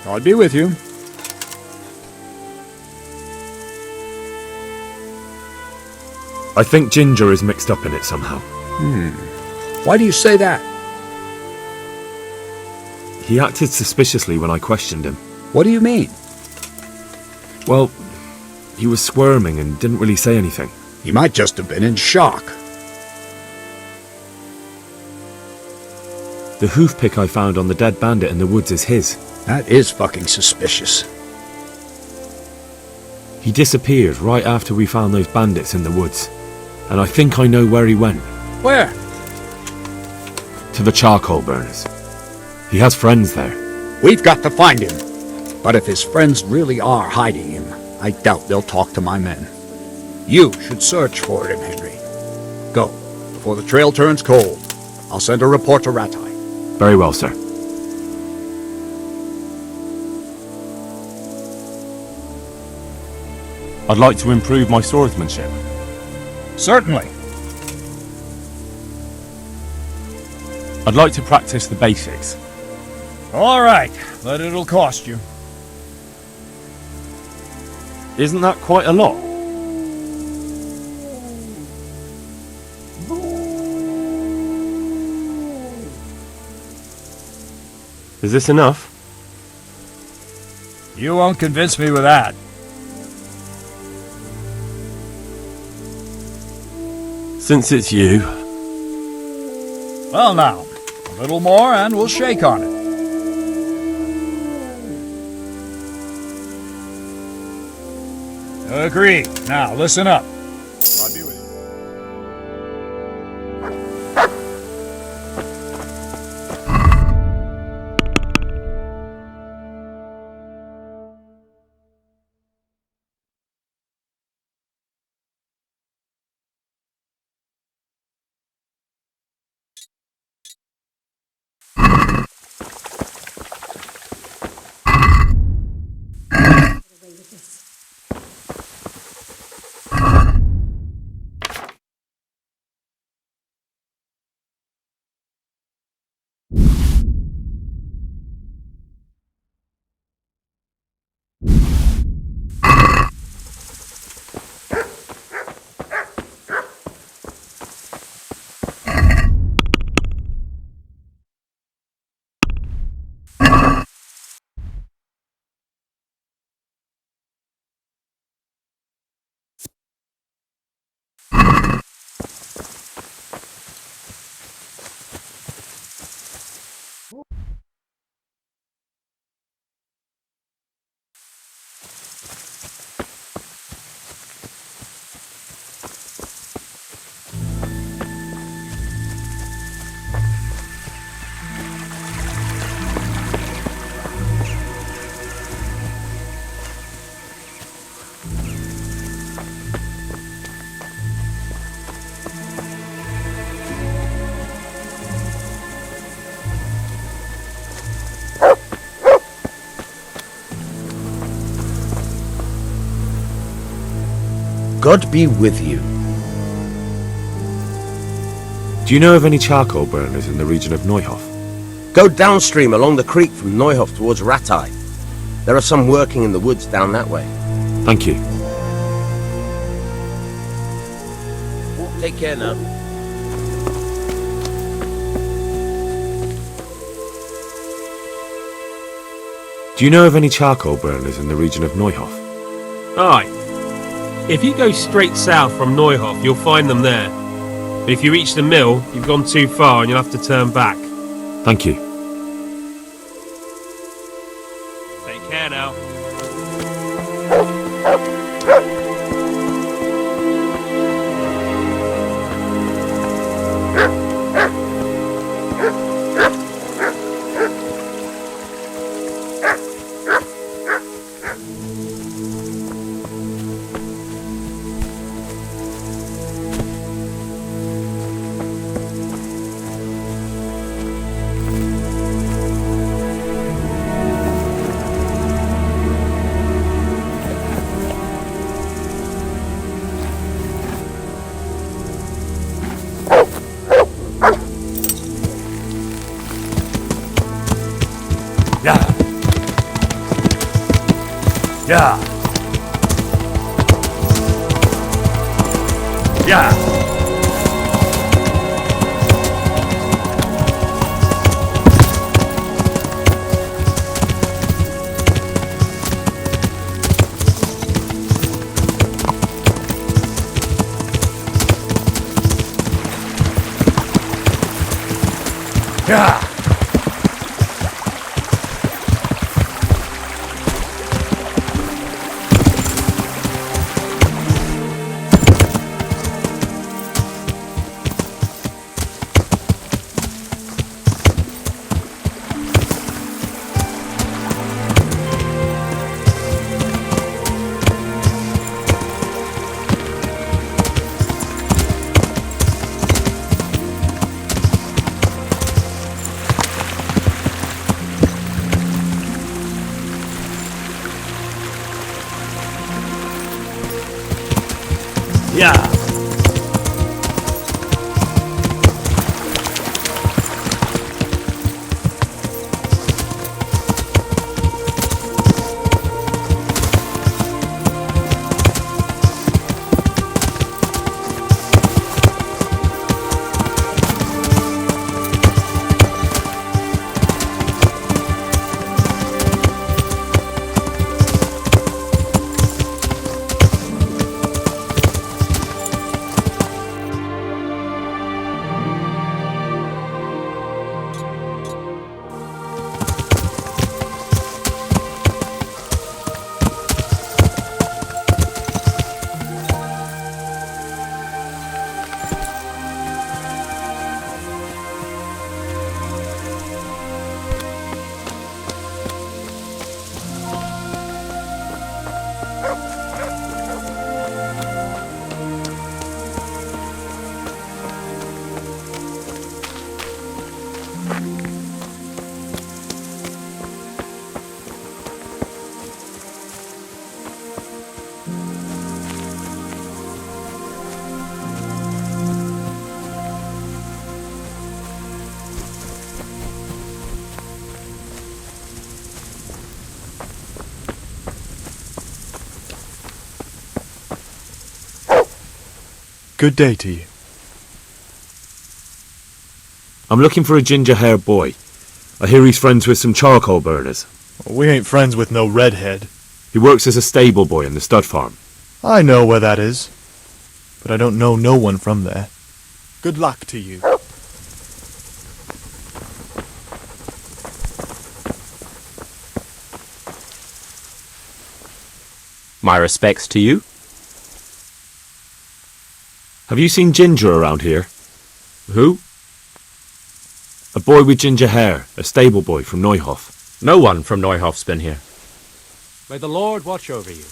I'll be with you. I think Ginger is mixed up in it somehow. Why do you say that? He acted suspiciously when I questioned him. What do you mean? Well, he was squirming and didn't really say anything. He might just have been in shock. The hoof pick I found on the dead bandit in the woods is his. That is fucking suspicious. He disappeared right after we found those bandits in the woods. And I think I know where he went. Where? To the charcoal burners. He has friends there. We've got to find him. But if his friends really are hiding him, I doubt they'll talk to my men. You should search for him, Henry. Go, before the trail turns cold. I'll send a report to Ratai. Very well, sir. I'd like to improve my swordsmanship. Certainly. I'd like to practice the basics. All right, but it'll cost you. Isn't that quite a lot? Is this enough? You won't convince me with that. Since it's you. Well now, a little more and we'll shake on it. Agreed. Now, listen up. I'll be with you. God be with you. Do you know of any charcoal burners in the region of Neuhof? Go downstream along the creek from Neuhof towards Ratai. There are some working in the woods down that way. Thank you. Take care now. Do you know of any charcoal burners in the region of Neuhof? Aye. If you go straight south from Neuhof, you'll find them there. But if you reach the mill, you've gone too far and you'll have to turn back. Thank you. Take care now. Yeah. Yeah. Yeah. Yeah. Good day to you. I'm looking for a ginger-haired boy. I hear he's friends with some charcoal burners. We ain't friends with no redhead. He works as a stable boy in the stud farm. I know where that is, but I don't know no one from there. Good luck to you. My respects to you. Have you seen Ginger around here? Who? A boy with ginger hair, a stable boy from Neuhof. No one from Neuhof's been here. May the Lord watch over you.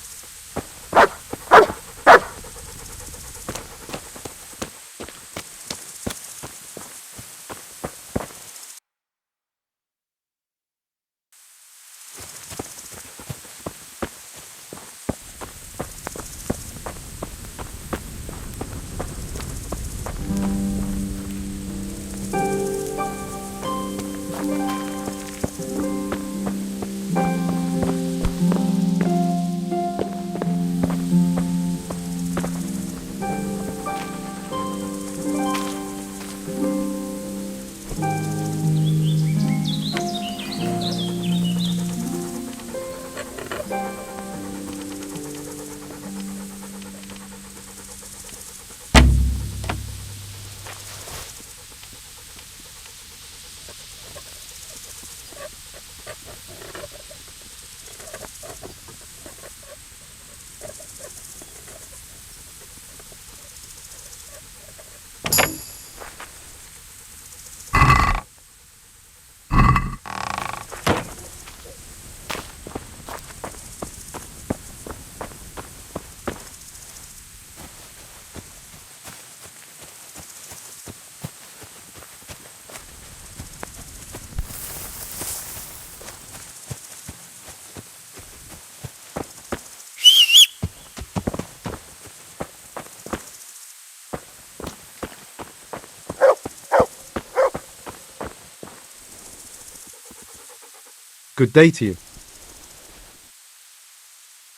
Good day to you.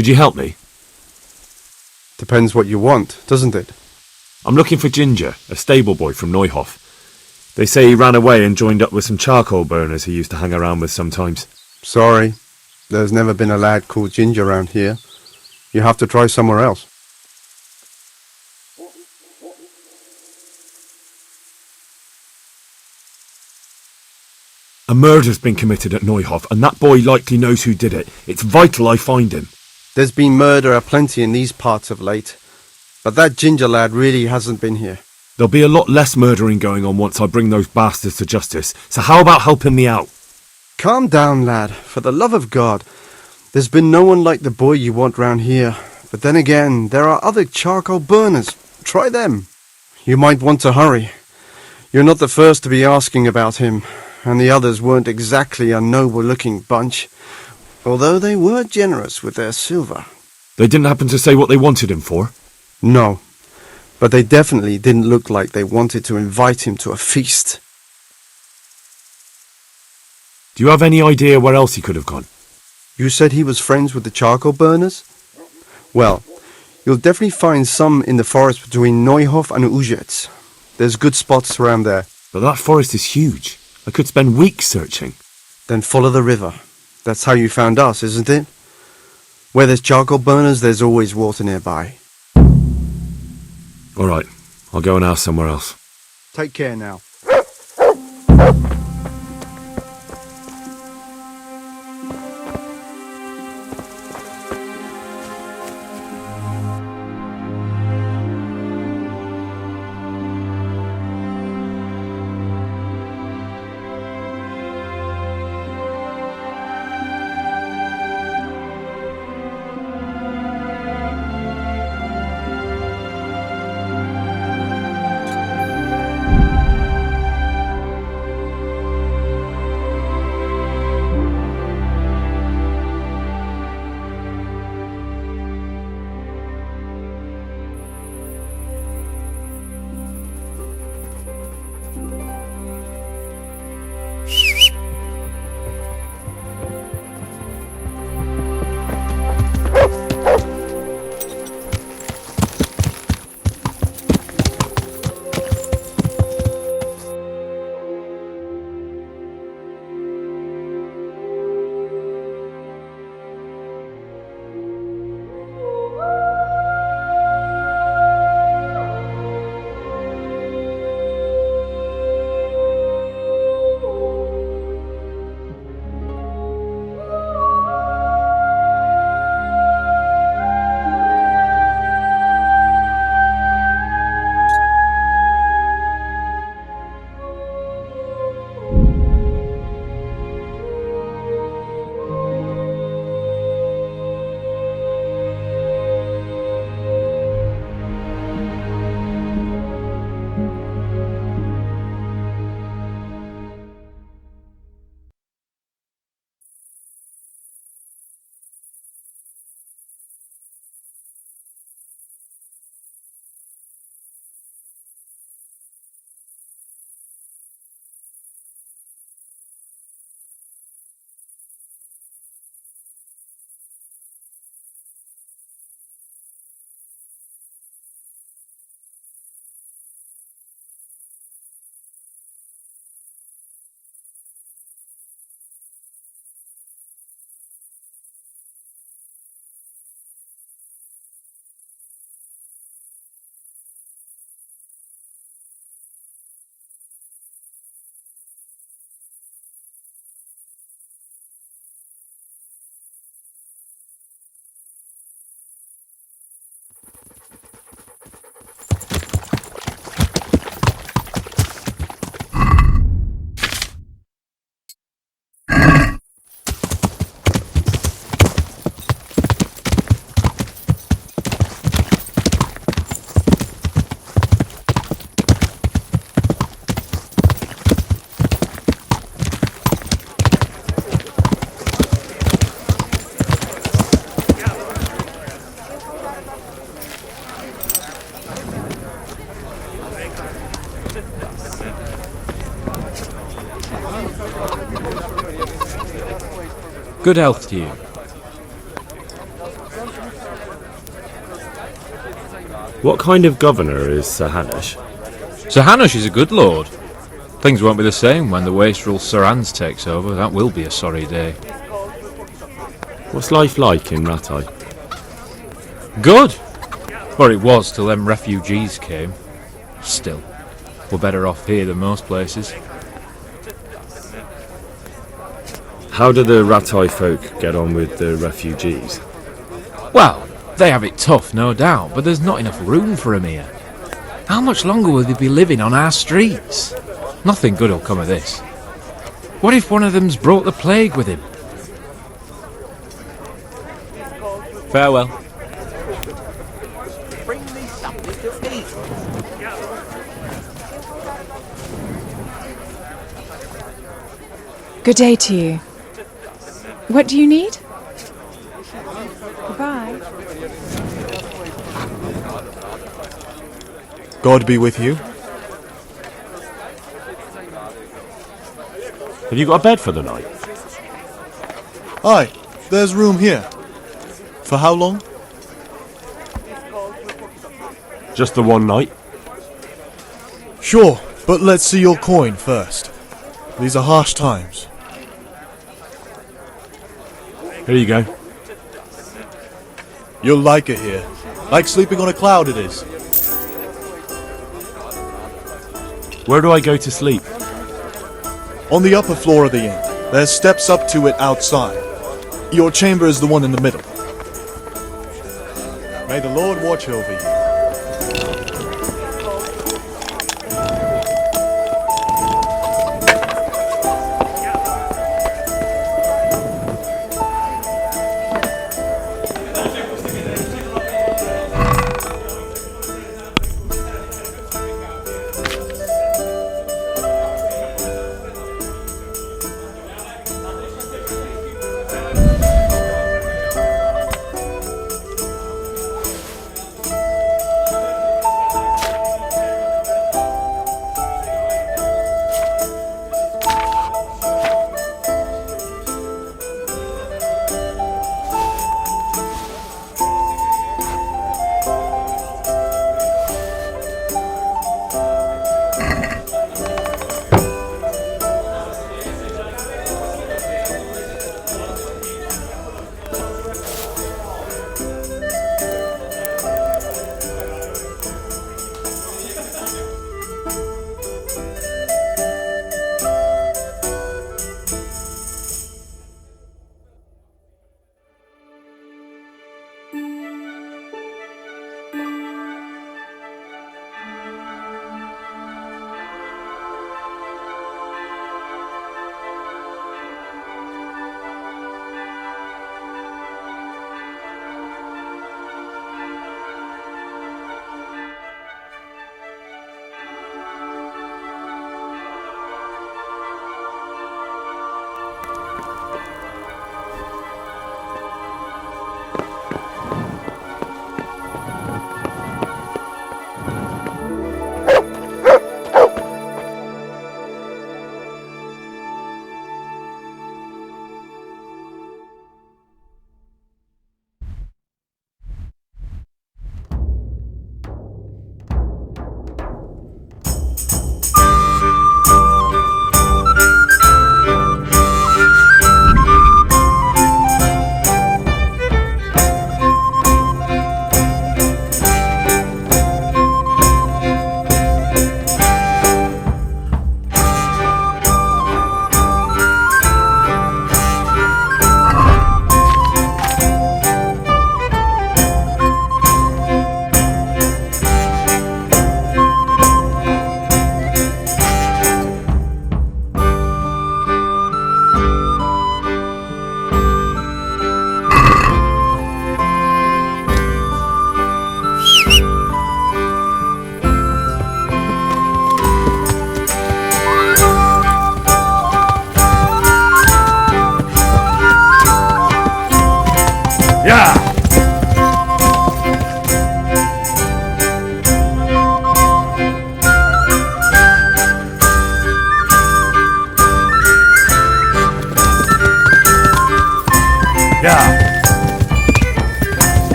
Could you help me? Depends what you want, doesn't it? I'm looking for Ginger, a stable boy from Neuhoff. They say he ran away and joined up with some charcoal burners he used to hang around with sometimes. Sorry, there's never been a lad called Ginger around here. You have to try somewhere else. A murder's been committed at Neuhoff, and that boy likely knows who did it. It's vital I find him. There's been murder aplenty in these parts of late, but that Ginger lad really hasn't been here. There'll be a lot less murdering going on once I bring those bastards to justice, so how about helping me out? Calm down, lad, for the love of God. There's been no one like the boy you want round here, but then again, there are other charcoal burners. Try them. You might want to hurry. You're not the first to be asking about him, and the others weren't exactly a noble-looking bunch, although they were generous with their silver. They didn't happen to say what they wanted him for? No, but they definitely didn't look like they wanted to invite him to a feast. Do you have any idea where else he could have gone? You said he was friends with the charcoal burners? Well, you'll definitely find some in the forest between Neuhoff and Uzets. There's good spots around there. But that forest is huge. I could spend weeks searching. Then follow the river. That's how you found us, isn't it? Where there's charcoal burners, there's always water nearby. All right, I'll go and ask somewhere else. Take care now. Good health to you. What kind of governor is Sir Hanush? Sir Hanush is a good lord. Things won't be the same when the wastrel Sir Hans takes over. That will be a sorry day. What's life like in Rattay? Good! Or it was till them refugees came. Still, we're better off here than most places. How do the Rattay folk get on with the refugees? Well, they have it tough, no doubt, but there's not enough room for 'em here. How much longer will they be living on our streets? Nothing good will come of this. What if one of them's brought the plague with him? Farewell. Good day to you. What do you need? Goodbye. God be with you. Have you got a bed for the night? Aye, there's room here. For how long? Just the one night? Sure, but let's see your coin first. These are harsh times. Here you go. You'll like it here. Like sleeping on a cloud it is. Where do I go to sleep? On the upper floor of the inn. There's steps up to it outside. Your chamber is the one in the middle. May the Lord watch over you.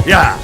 Yeah.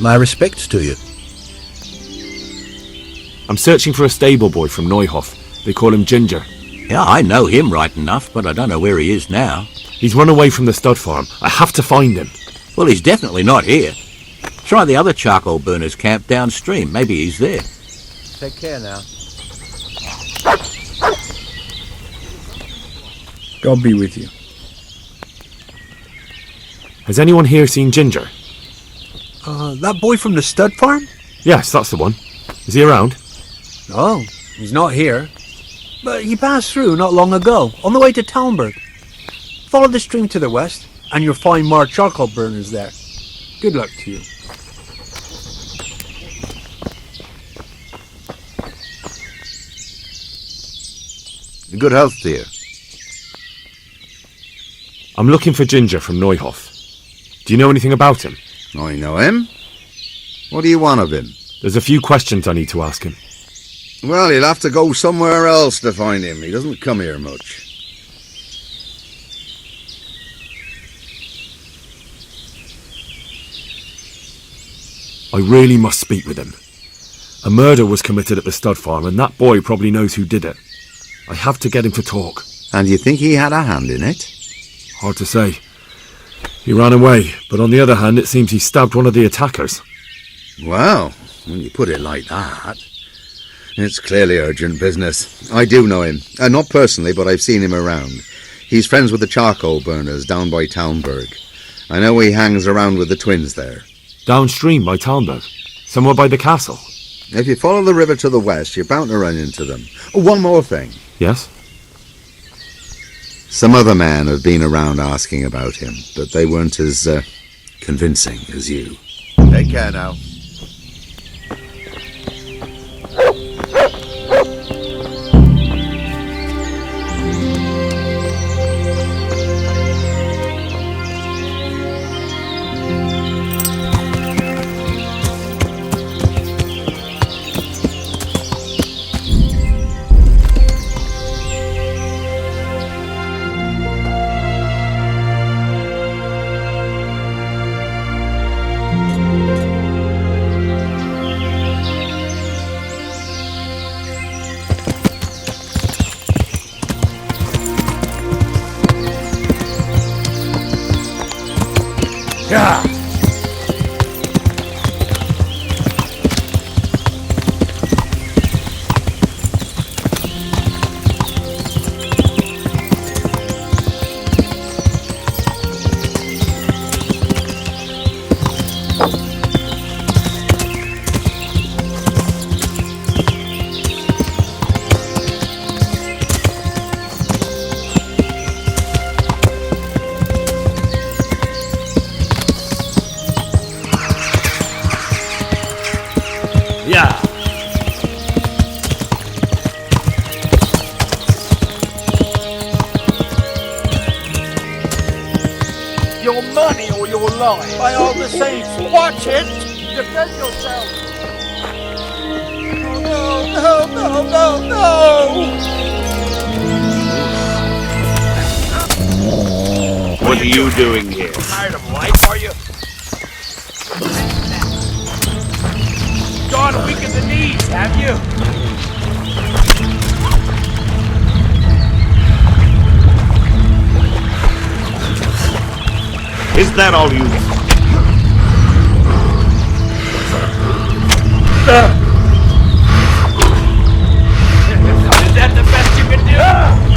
My respects to you. I'm searching for a stable boy from Neuhof. They call him Ginger. Yeah, I know him right enough, but I don't know where he is now. He's run away from the stud farm. I have to find him. Well, he's definitely not here. Try the other charcoal burners camp downstream. Maybe he's there. Take care now. God be with you. Has anyone here seen Ginger? That boy from the stud farm? Yes, that's the one. Is he around? No, he's not here. But he passed through not long ago, on the way to Talmberg. Follow the stream to the west, and you'll find more charcoal burners there. Good luck to you. Good health to you. I'm looking for Ginger from Neuhof. Do you know anything about him? I know him. What do you want of him? There's a few questions I need to ask him. Well, you'll have to go somewhere else to find him. He doesn't come here much. I really must speak with him. A murder was committed at the stud farm, and that boy probably knows who did it. I have to get him to talk. And you think he had a hand in it? Hard to say. He ran away, but on the other hand, it seems he stabbed one of the attackers. Well, when you put it like that, it's clearly urgent business. I do know him. Not personally, but I've seen him around. He's friends with the charcoal burners down by Talmberg. I know he hangs around with the twins there. Downstream by Talmberg? Somewhere by the castle? If you follow the river to the west, you're bound to run into them. Oh, one more thing. Yes? Some other men have been around asking about him, but they weren't as convincing as you. Take care now. Yeah! Yeah! Your money or your life, by all the saints, watch it! Defend yourself! No, no, no, no! What are you doing here? Tired of life, are you? Gone weak in the knees, have you? Is that all you... Is that the best you can do?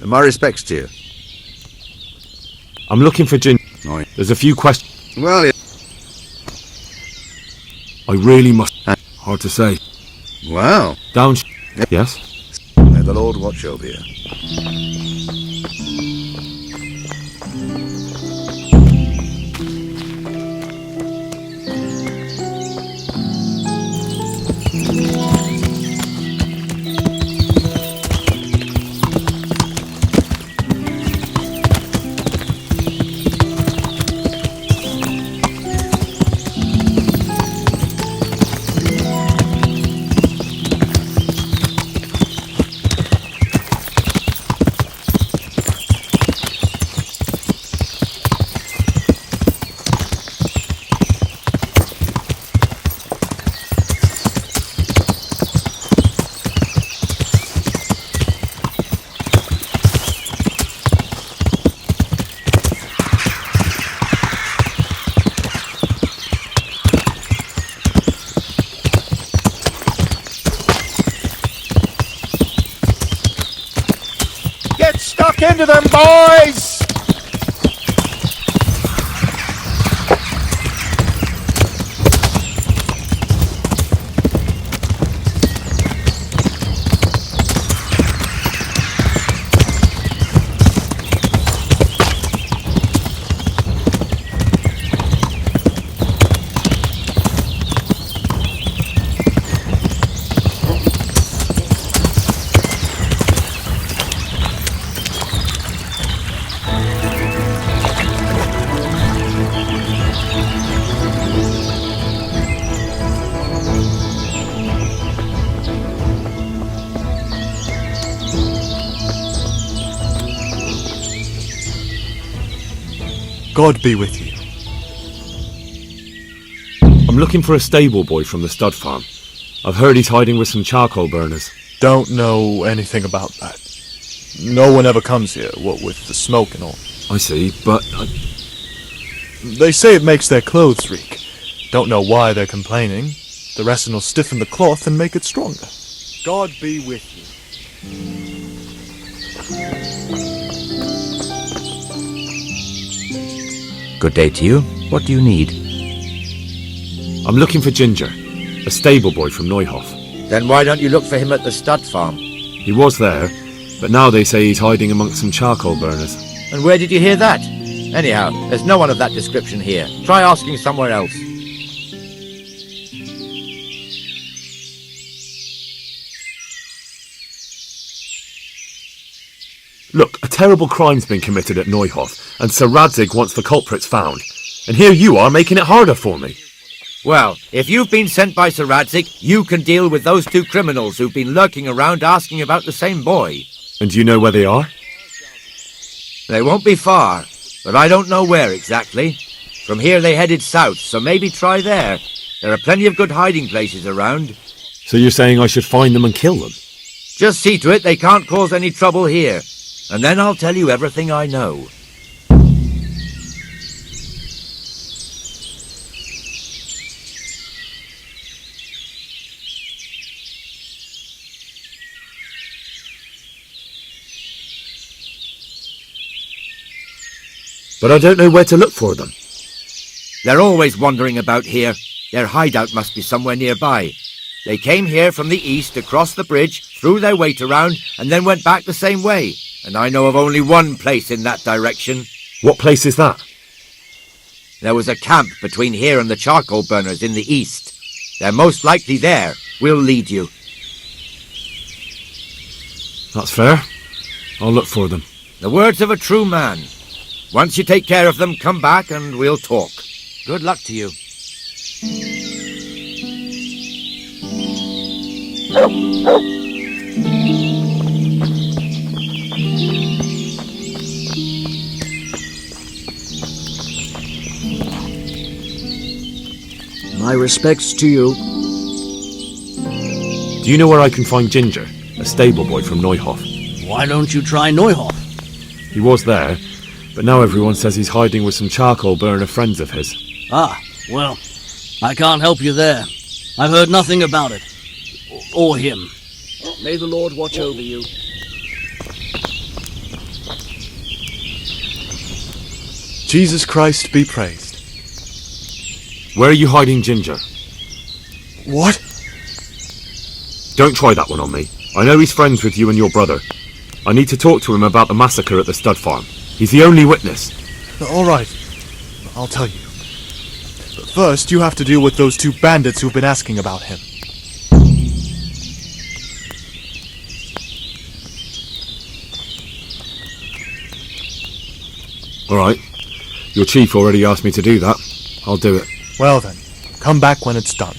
My respects to you. I'm looking for Gin. Oh, There's a few questions. well, yeah. I really must. Hard to say. Well. Down. Yes? May the Lord watch over you. Look into them, boys! God be with you. I'm looking for a stable boy from the stud farm. I've heard he's hiding with some charcoal burners. Don't know anything about that. No one ever comes here, what with the smoke and all. I see, but They say it makes their clothes reek. Don't know why they're complaining. The rest will stiffen the cloth and make it stronger. God be with you. Good day to you. What do you need? I'm looking for Ginger, a stable boy from Neuhof. Then why don't you look for him at the stud farm? He was there, but now they say he's hiding amongst some charcoal burners. And where did you hear that? Anyhow, there's no one of that description here. Try asking somewhere else. Look, a terrible crime's been committed at Neuhof, and Sir Radzig wants the culprits found. And here you are making it harder for me. Well, if you've been sent by Sir Radzig, you can deal with those two criminals who've been lurking around asking about the same boy. And do you know where they are? They won't be far, but I don't know where exactly. From here they headed south, so maybe try there. There are plenty of good hiding places around. So you're saying I should find them and kill them? Just see to it they can't cause any trouble here. And then I'll tell you everything I know. But I don't know where to look for them. They're always wandering about here. Their hideout must be somewhere nearby. They came here from the east, across the bridge, threw their weight around, and then went back the same way. And I know of only one place in that direction. What place is that? There was a camp between here and the charcoal burners in the east. They're most likely there. We'll lead you. That's fair. I'll look for them. The words of a true man. Once you take care of them, come back and we'll talk. Good luck to you. My respects to you. Do you know where I can find Ginger, a stable boy from Neuhof? Why don't you try Neuhof? He was there, but now everyone says he's hiding with some charcoal burner friends of his. Ah, well, I can't help you there. I've heard nothing about it. Or him. May the Lord watch over you. Jesus Christ be praised. Where are you hiding Ginger? What? Don't try that one on me. I know he's friends with you and your brother. I need to talk to him about the massacre at the stud farm. He's the only witness. All right. I'll tell you. But first, you have to deal with those two bandits who've been asking about him. All right. Your chief already asked me to do that. I'll do it. Well then, come back when it's done.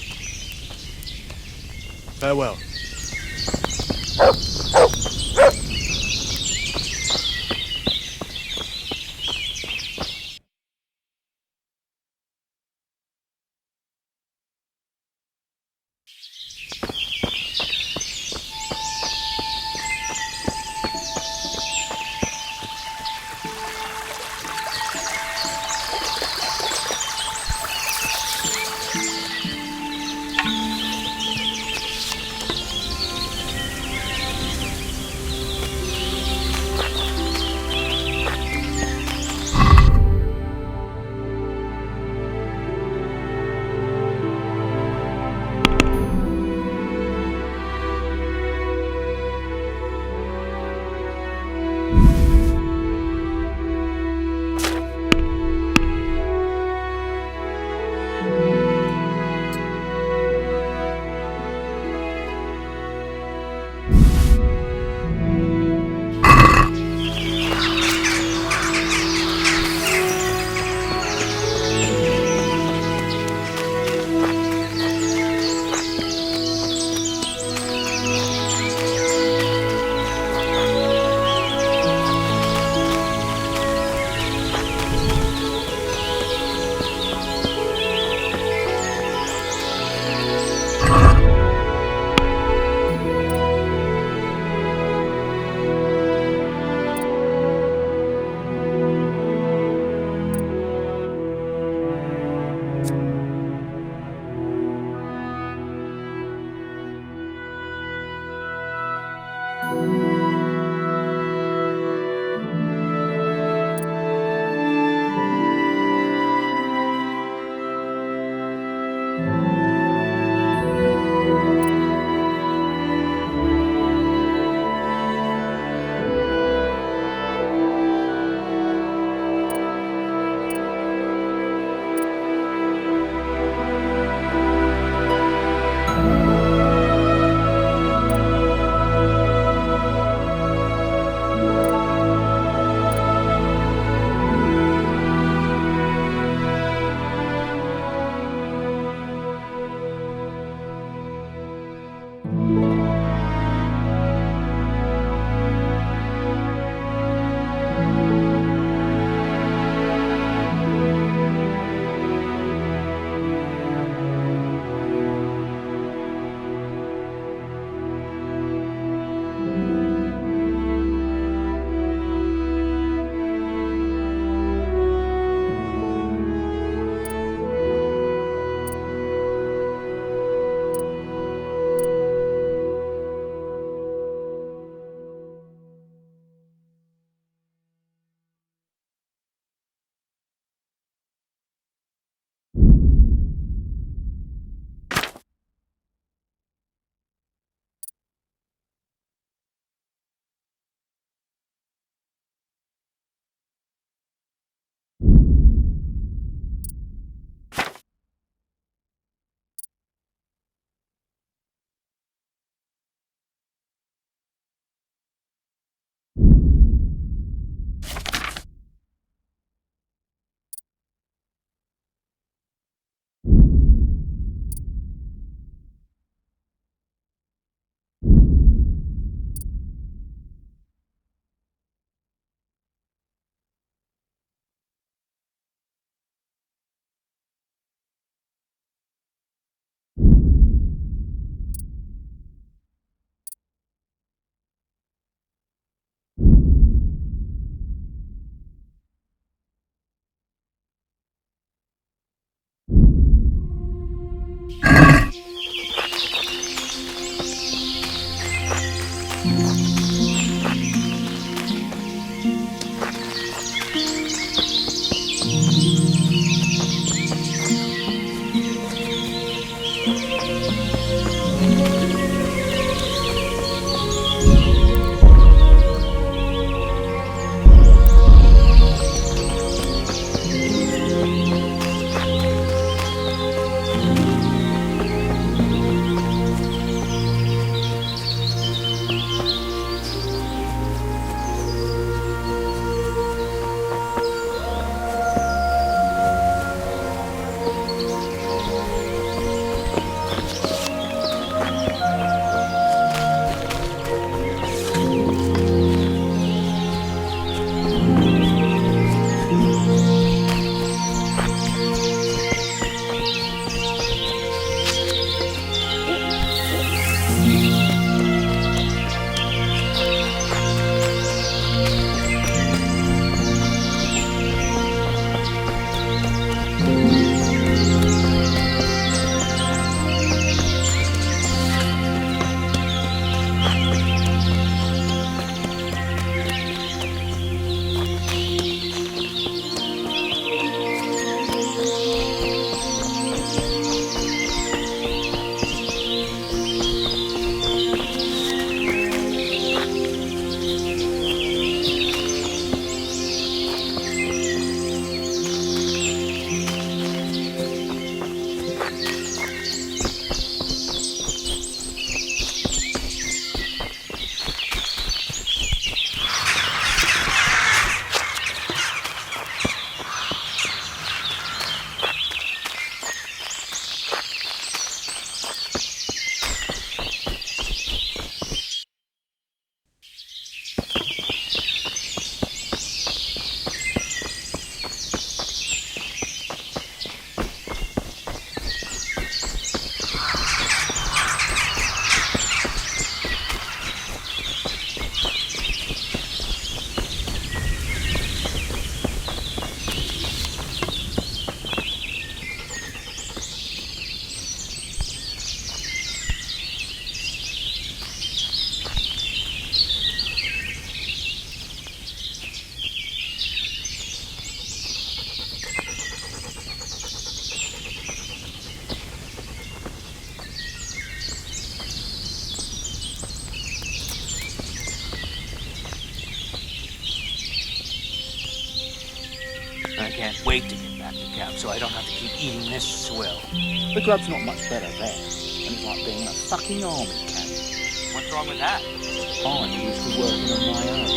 Farewell. wait to get back to camp so I don't have to keep eating this swill. The grub's not much better there, and it's like being in a fucking army camp. What's wrong with that? I'm used to working on my own.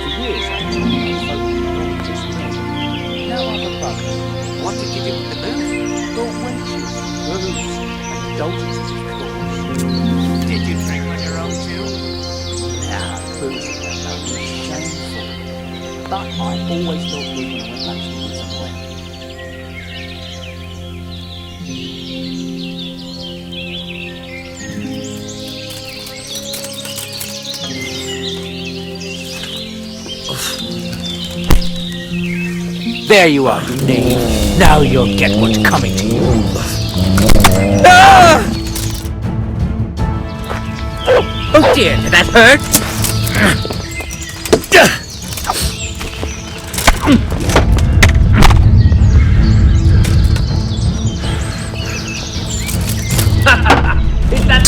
For years, actually, I focused on just me. Now I'm a bugger. What did you do with the booze? Brought wenches, booze, and indulgences, of course. Did you drink on your own too? Nah, booze is shameful. But I always felt good when I went back to the woods and went. There you are, you knave. Now you'll get what's coming to you. Oh dear, did that hurt? Is that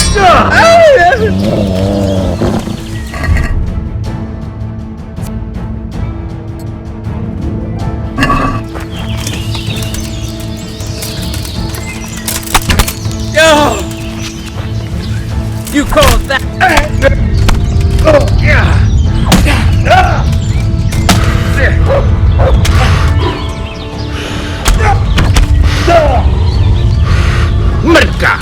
You call that? Merca!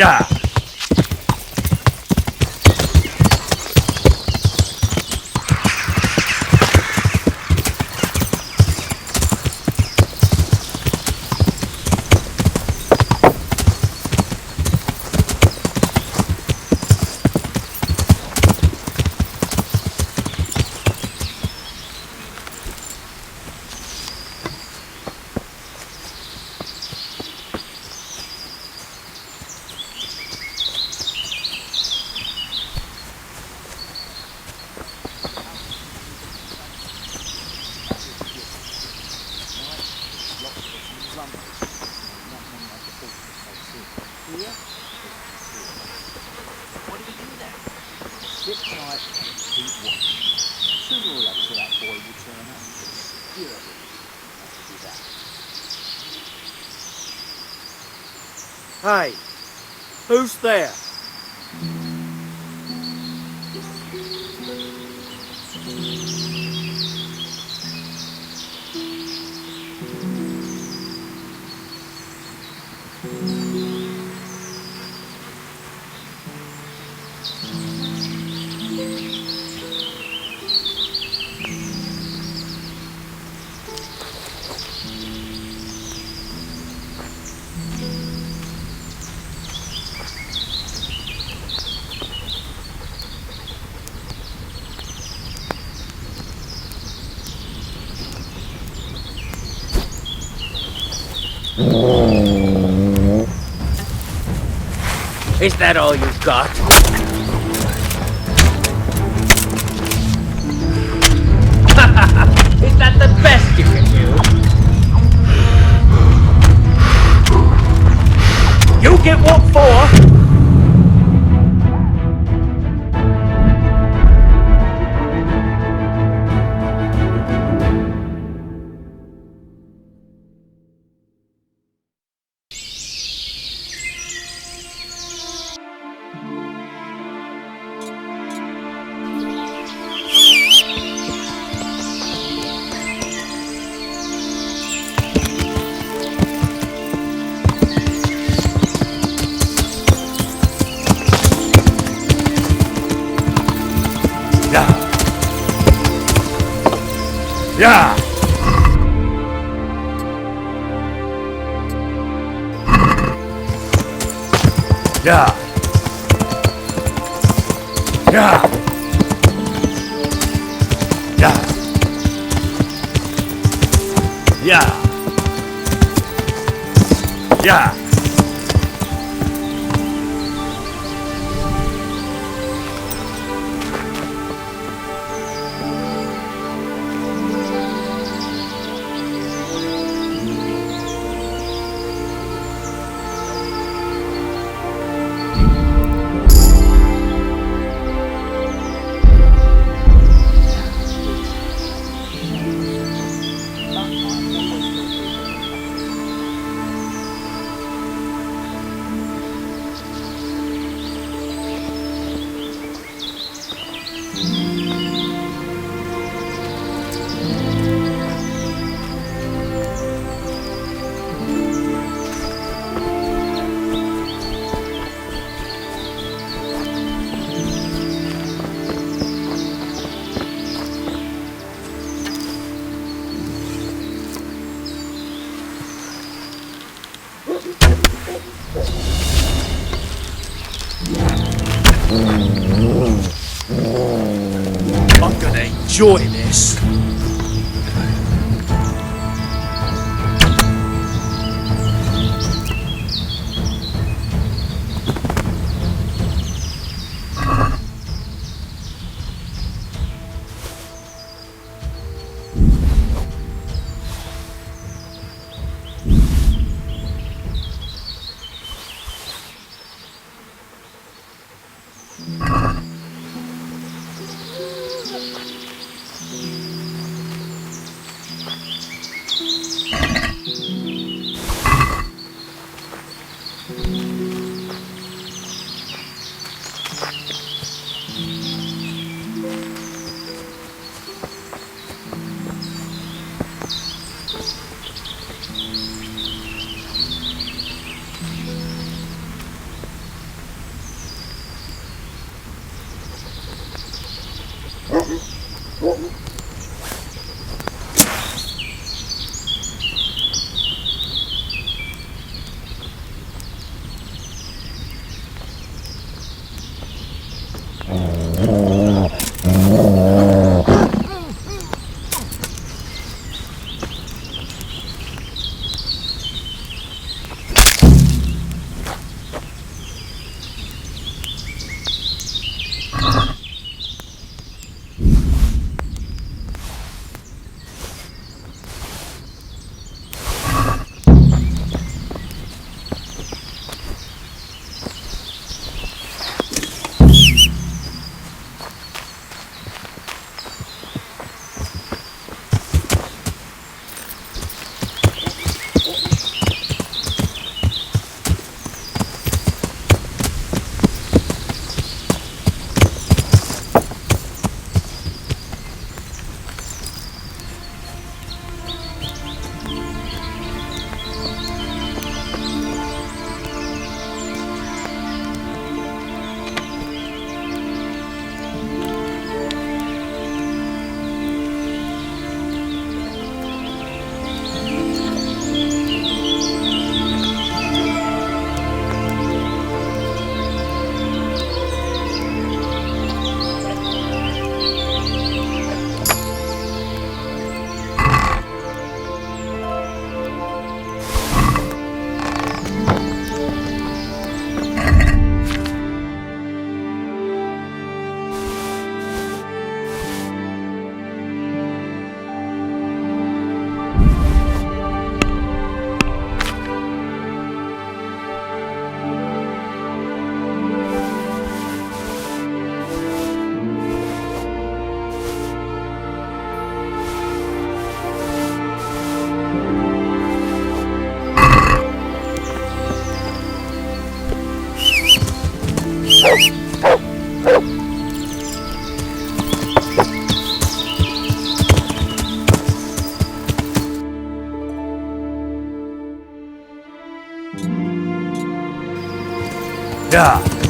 Yeah. Sit tight and keep watching. Sooner or later that boy will turn up. You're a do that. Hey, who's there? Is that all you've got? Is that the best you can do? You get what for? Yeah. Yeah. Yeah. Yeah. Yeah. Yeah. I'm gonna enjoy this. Yeah.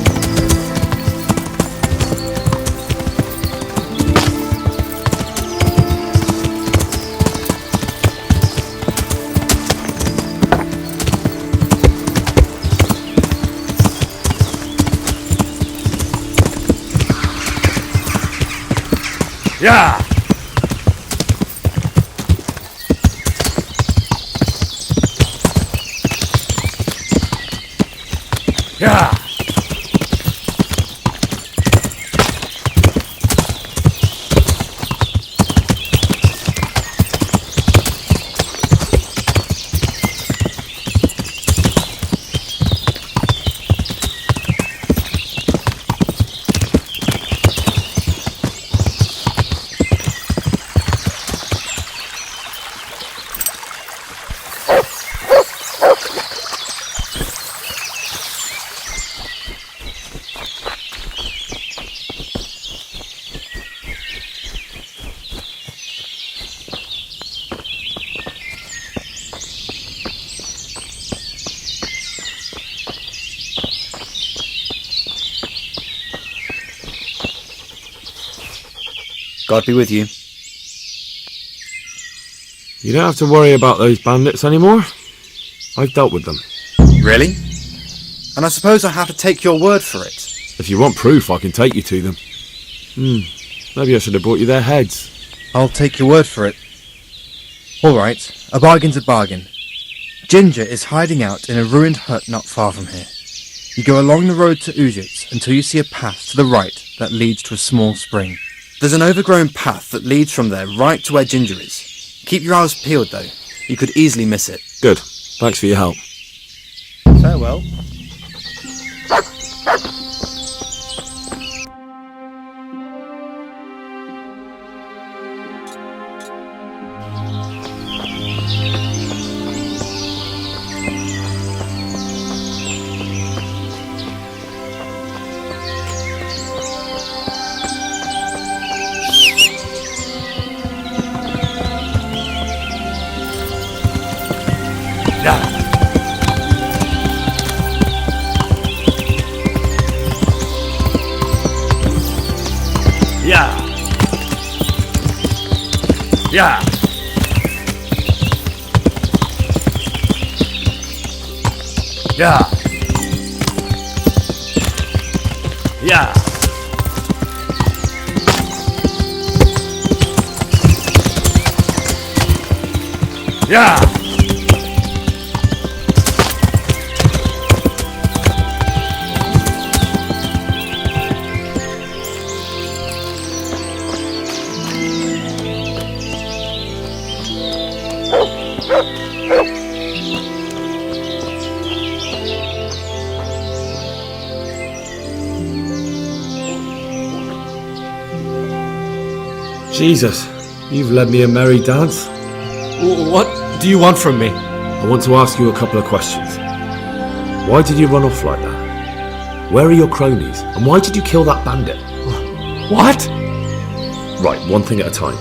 Yeah! Yeah! God be with you. You don't have to worry about those bandits anymore. I've dealt with them. Really? And I suppose I have to take your word for it. If you want proof, I can take you to them. Maybe I should have brought you their heads. I'll take your word for it. All right, a bargain's a bargain. Ginger is hiding out in a ruined hut not far from here. You go along the road to Ujits until you see a path to the right that leads to a small spring. There's an overgrown path that leads from there right to where Ginger is. Keep your eyes peeled, though. You could easily miss it. Good. Thanks for your help. Farewell. Yeah! Yeah! Yeah! Yeah! Yeah! Jesus, you've led me a merry dance. What do you want from me? I want to ask you a couple of questions. Why did you run off like that? Where are your cronies? And why did you kill that bandit? What? Right, one thing at a time.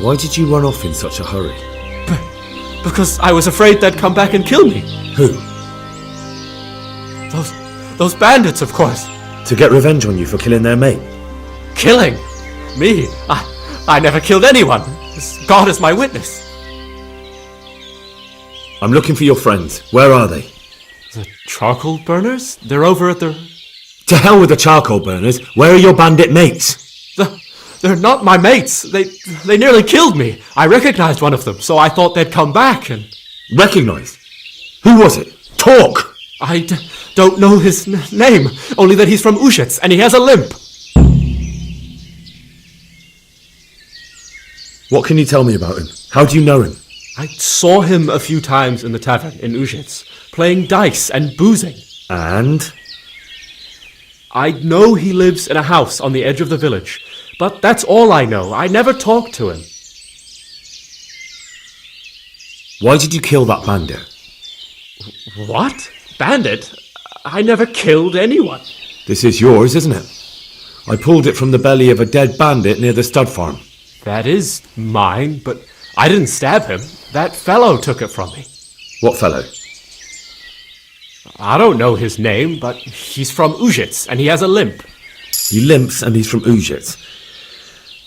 Why did you run off in such a hurry? Because I was afraid they'd come back and kill me. Who? Those bandits, of course. To get revenge on you for killing their mate? Killing? Me? I never killed anyone. God is my witness. I'm looking for your friends. Where are they? The charcoal burners? They're over at the... To hell with the charcoal burners. Where are your bandit mates? They're not my mates. They nearly killed me. I recognized one of them, so I thought they'd come back and... Recognized? Who was it? Talk! I don't know his name, only that he's from Ujits and he has a limp. What can you tell me about him? How do you know him? I saw him a few times in the tavern in Ujits, playing dice and boozing. And? I know he lives in a house on the edge of the village, but that's all I know. I never talked to him. Why did you kill that bandit? What? Bandit? I never killed anyone. This is yours, isn't it? I pulled it from the belly of a dead bandit near the stud farm. That is mine, but I didn't stab him. That fellow took it from me. What fellow? I don't know his name, but he's from Ujits and he has a limp. He limps and he's from Ujits.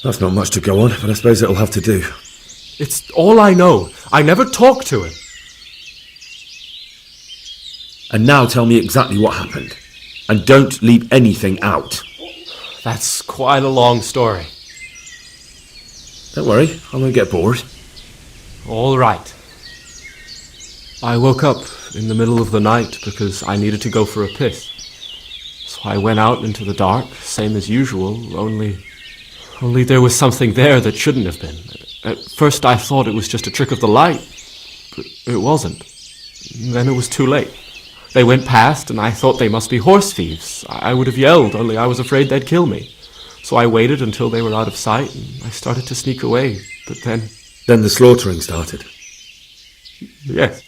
That's not much to go on, but I suppose it'll have to do. It's all I know. I never talked to him. And now tell me exactly what happened. And don't leave anything out. That's quite a long story. Don't worry, I won't get bored. All right. I woke up in the middle of the night because I needed to go for a piss. So I went out into the dark, same as usual, only there was something there that shouldn't have been. At first I thought it was just a trick of the light, but it wasn't. Then it was too late. They went past, and I thought they must be horse thieves. I would have yelled, only I was afraid they'd kill me. So I waited until they were out of sight, and I started to sneak away, but then... Then the slaughtering started. Yes.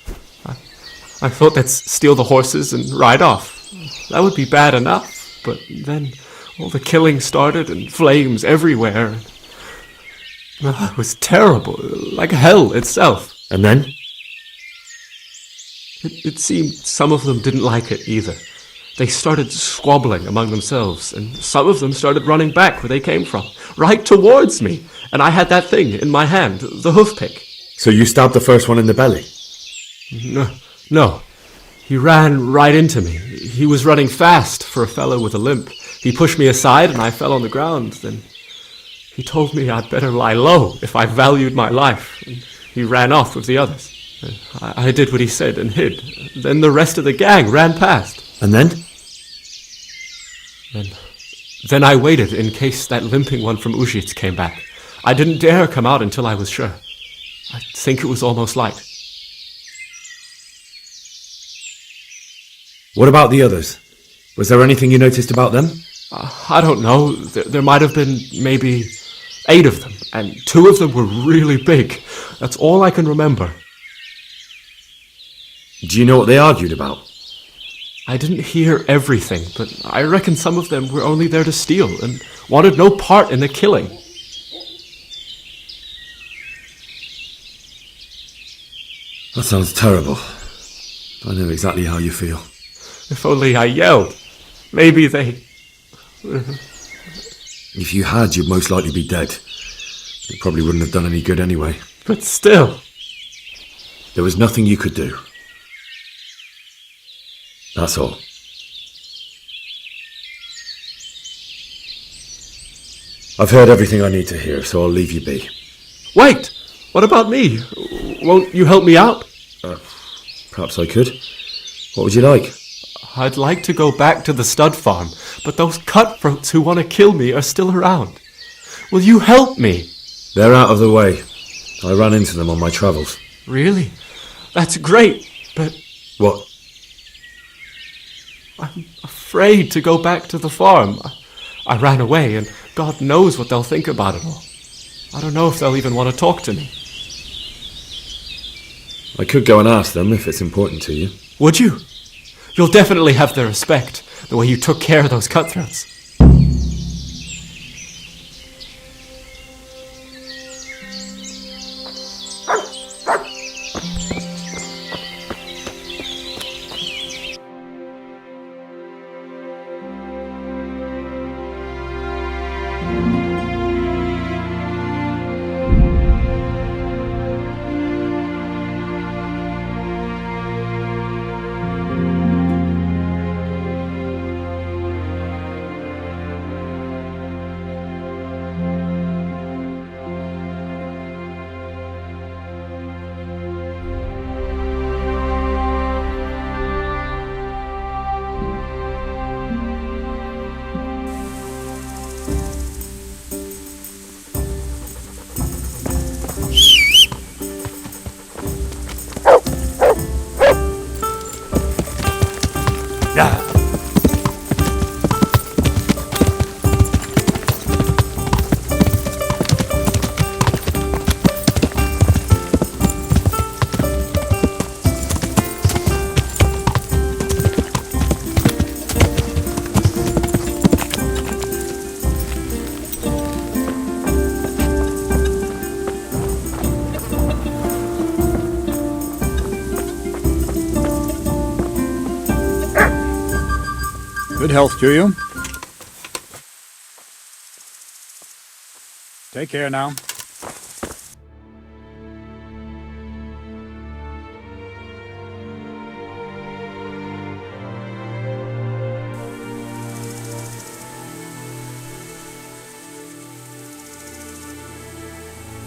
I thought they'd steal the horses and ride off. That would be bad enough, but then all the killing started and flames everywhere. It was terrible, like hell itself. And then? It seemed some of them didn't like it either. They started squabbling among themselves, and some of them started running back where they came from, right towards me. And I had that thing in my hand, the hoof pick. So you stabbed the first one in the belly? No. He ran right into me. He was running fast for a fellow with a limp. He pushed me aside and I fell on the ground. Then he told me I'd better lie low if I valued my life. And he ran off with the others. I did what he said and hid. Then the rest of the gang ran past. And then? Then I waited in case that limping one from Ujits came back. I didn't dare come out until I was sure. I think it was almost light. What about the others? Was there anything you noticed about them? I don't know. There might have been maybe 8 of them, and 2 of them were really big. That's all I can remember. Do you know what they argued about? I didn't hear everything, but I reckon some of them were only there to steal and wanted no part in the killing. That sounds terrible. I know exactly how you feel. If only I yelled. Maybe they... If you had, you'd most likely be dead. It probably wouldn't have done any good anyway. But still... There was nothing you could do. That's all. I've heard everything I need to hear, so I'll leave you be. Wait! What about me? Won't you help me out? Perhaps I could. What would you like? I'd like to go back to the stud farm, but those cutthroats who want to kill me are still around. Will you help me? They're out of the way. I ran into them on my travels. Really? That's great, but... What? I'm afraid to go back to the farm. I ran away, and God knows what they'll think about it all. I don't know if they'll even want to talk to me. I could go and ask them if it's important to you. Would you? You'll definitely have their respect, the way you took care of those cutthroats. Good health to you. Take care now.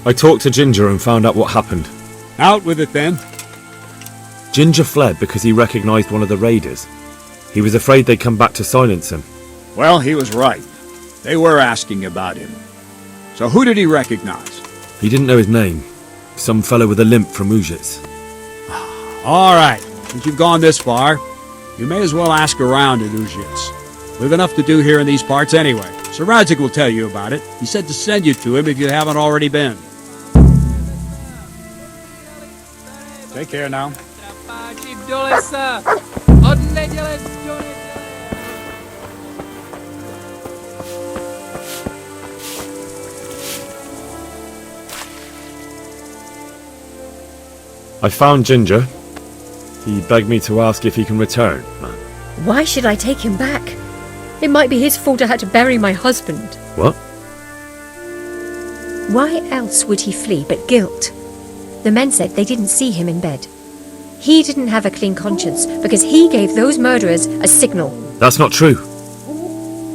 I talked to Ginger and found out what happened. Out with it then. Ginger fled because he recognized one of the raiders. He was afraid they'd come back to silence him. Well, he was right. They were asking about him. So who did he recognize? He didn't know his name. Some fellow with a limp from Ujits. All right, since you've gone this far, you may as well ask around at Ujits. We've enough to do here in these parts anyway. Sir Radzik will tell you about it. He said to send you to him if you haven't already been. Take care now. I found Ginger. He begged me to ask if he can return. Why should I take him back? It might be his fault I had to bury my husband. What? Why else would he flee but guilt? The men said they didn't see him in bed. He didn't have a clean conscience because he gave those murderers a signal. That's not true.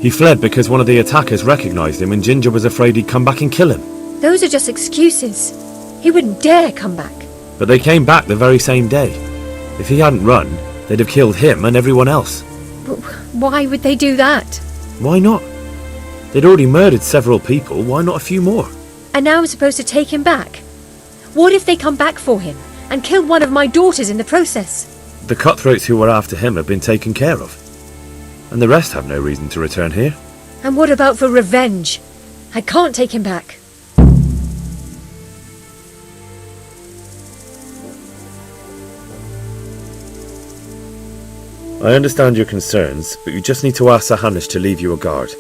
He fled because one of the attackers recognized him and Ginger was afraid he'd come back and kill him. Those are just excuses. He wouldn't dare come back. But they came back the very same day. If he hadn't run, they'd have killed him and everyone else. But why would they do that? Why not? They'd already murdered several people, why not a few more? And now I'm supposed to take him back? What if they come back for him and kill one of my daughters in the process? The cutthroats who were after him have been taken care of. And the rest have no reason to return here. And what about for revenge? I can't take him back. I understand your concerns, but you just need to ask Sir Hanish to leave you a guard.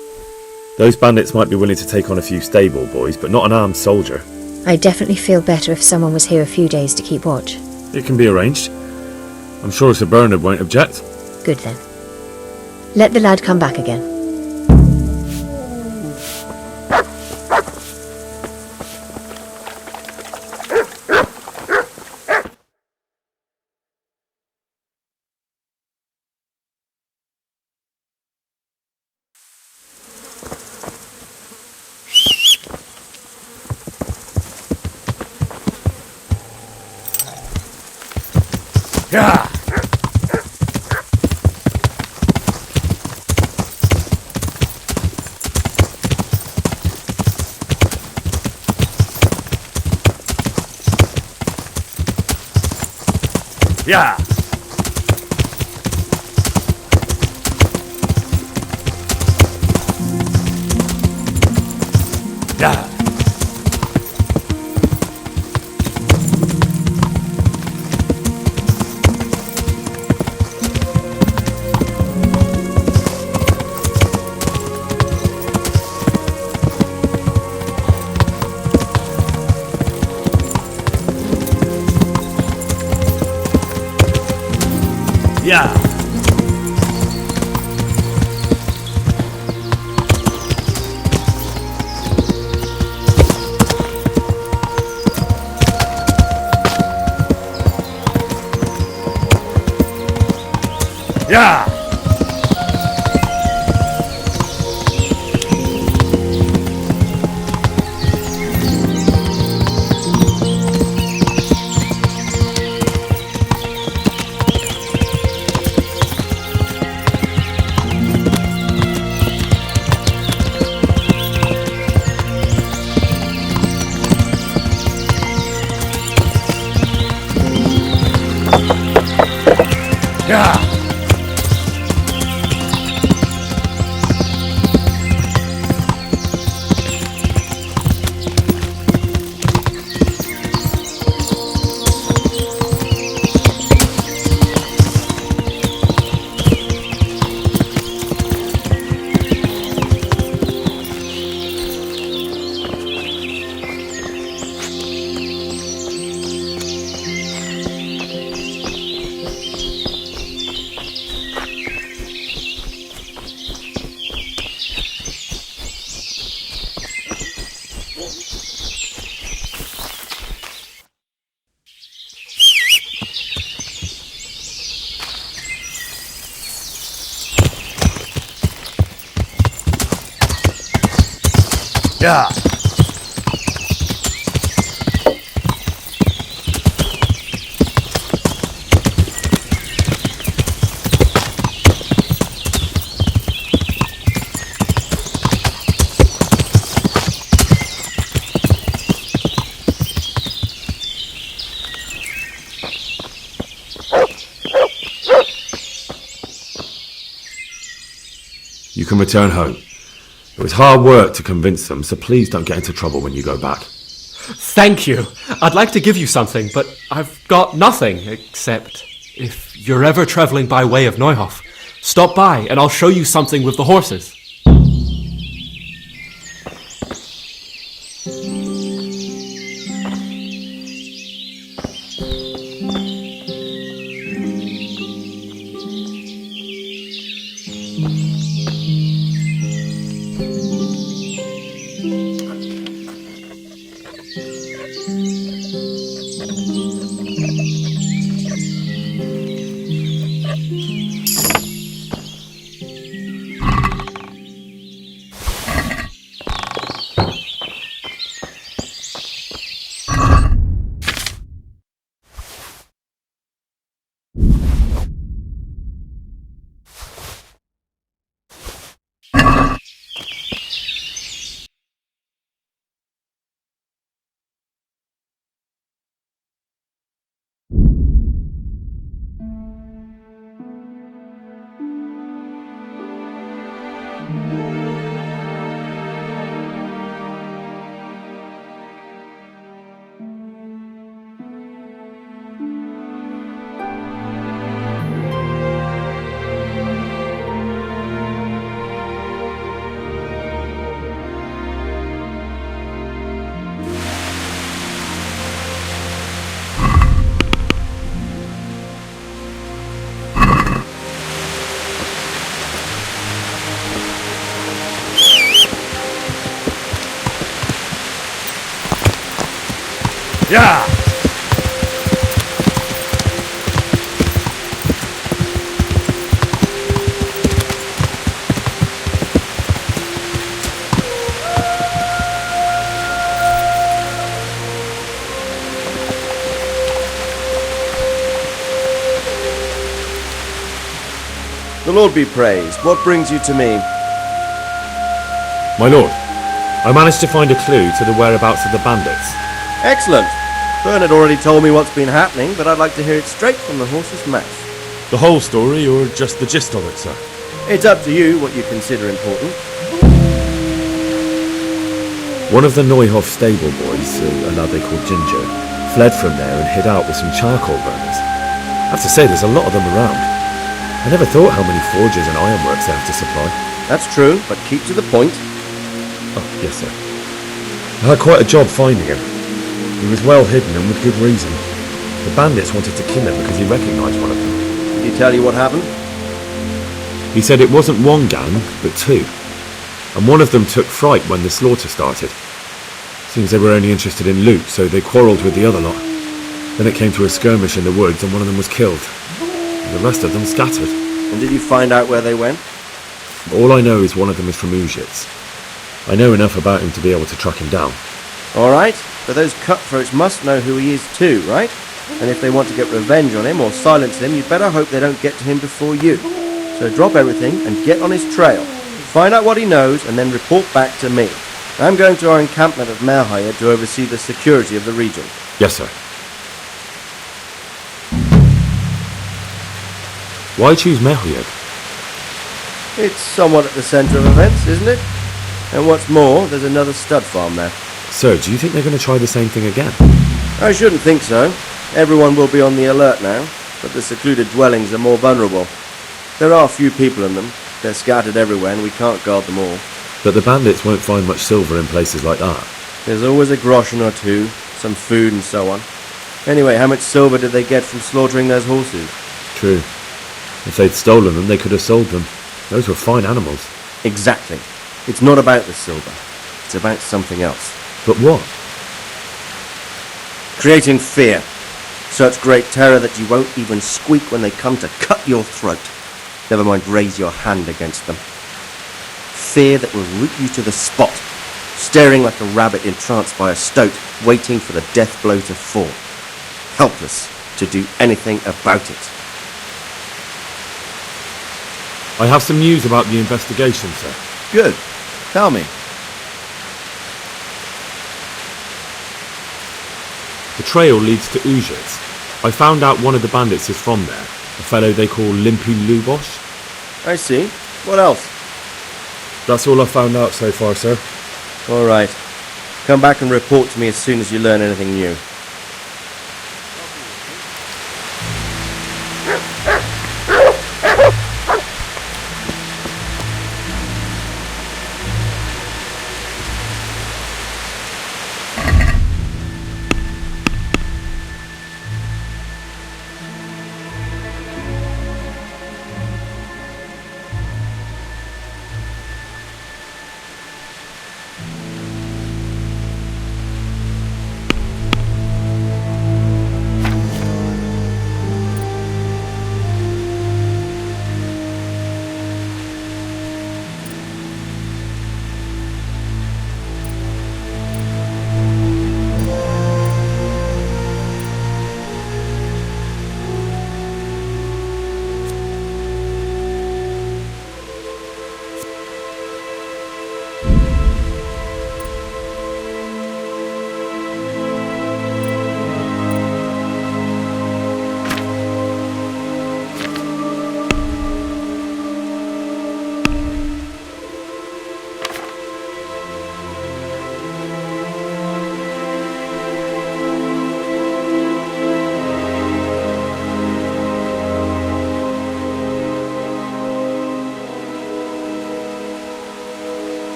Those bandits might be willing to take on a few stable boys, but not an armed soldier. I'd definitely feel better if someone was here a few days to keep watch. It can be arranged. I'm sure Sir Bernard won't object. Good then. Let the lad come back again. Yeah. Yeah. Yeah. Yeah. Yeah. Yeah. Yeah. You can return home. It was hard work to convince them, so please don't get into trouble when you go back. Thank you. I'd like to give you something, but I've got nothing, except if you're ever travelling by way of Neuhof, stop by and I'll show you something with the horses. Yeah! The Lord be praised. What brings you to me? My lord, I managed to find a clue to the whereabouts of the bandits. Excellent. Bernard already told me what's been happening, but I'd like to hear it straight from the horse's mouth. The whole story, or just the gist of it, sir? It's up to you what you consider important. One of the Neuhof stable boys, a lad they called Ginger, fled from there and hid out with some charcoal burners. I have to say, there's a lot of them around. I never thought how many forges and ironworks they have to supply. That's true, but keep to the point. Oh, yes, sir. I had quite a job finding him. He was well hidden and with good reason. The bandits wanted to kill him because he recognised one of them. Did he tell you what happened? He said it wasn't one gang, but two. And one of them took fright when the slaughter started. Seems they were only interested in loot, so they quarrelled with the other lot. Then it came to a skirmish in the woods and one of them was killed. And the rest of them scattered. And did you find out where they went? All I know is one of them is from Ujits. I know enough about him to be able to track him down. All right, but those cutthroats must know who he is too, right? And if they want to get revenge on him or silence him, you'd better hope they don't get to him before you. So drop everything and get on his trail. Find out what he knows and then report back to me. I'm going to our encampment at Merhaya to oversee the security of the region. Yes, sir. Why choose Merhaya? It's somewhat at the centre of events, isn't it? And what's more, there's another stud farm there. So, do you think they're going to try the same thing again? I shouldn't think so. Everyone will be on the alert now, but the secluded dwellings are more vulnerable. There are few people in them. They're scattered everywhere and we can't guard them all. But the bandits won't find much silver in places like that. There's always a groschen or two, some food and so on. Anyway, how much silver did they get from slaughtering those horses? True. If they'd stolen them, they could have sold them. Those were fine animals. Exactly. It's not about the silver. It's about something else. But what? Creating fear. Such great terror that you won't even squeak when they come to cut your throat. Never mind raise your hand against them. Fear that will root you to the spot, staring like a rabbit entranced by a stoat, waiting for the death blow to fall. Helpless to do anything about it. I have some news about the investigation, sir. Good. Tell me. The trail leads to Ujits. I found out one of the bandits is from there, a fellow they call Limpy Lubosh. I see. What else? That's all I've found out so far, sir. All right. Come back and report to me as soon as you learn anything new.